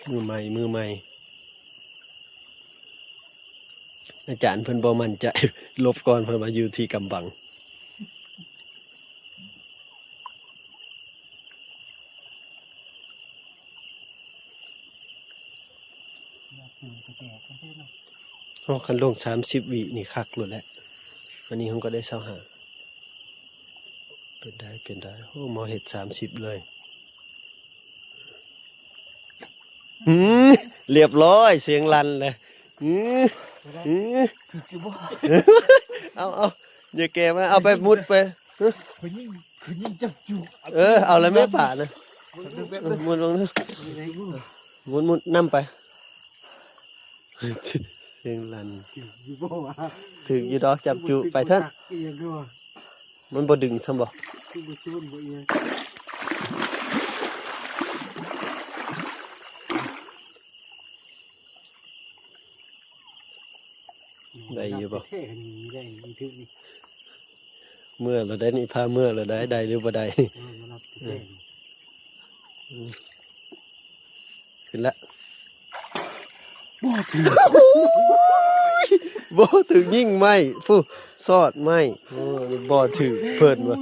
มือใหม่อาจารย์เพิ่นบ่มั่นใจลบก่อนเพิ่นมาอยู่ที่กำบังโอ้คันลง30 วินี่คักหมดแล้ววันนี้ผมก็ได้25เป็นได้โอ้หมอเห็ด30เลยเรียบร้อยเสียงลั่นเลยเอาอย่าแกมาเอาไปมุดไปคุณยิ่งจับจุกเอาแล้วไม่ป่านะมุดลงนะมุดนั่มไปเสียงลั่นถึงอยู่ดอกจับจุไปท่านมันบ่ดึงซ้ำบ่ได้อยู่บ่เมื่อเราได้นี่พาเมื่อเราได้หรือบ่ได้ขึ้นละบ่ถึงยิ่งไหมฟู้ซอดไหมบ่ถึงเพิ่นว่ะ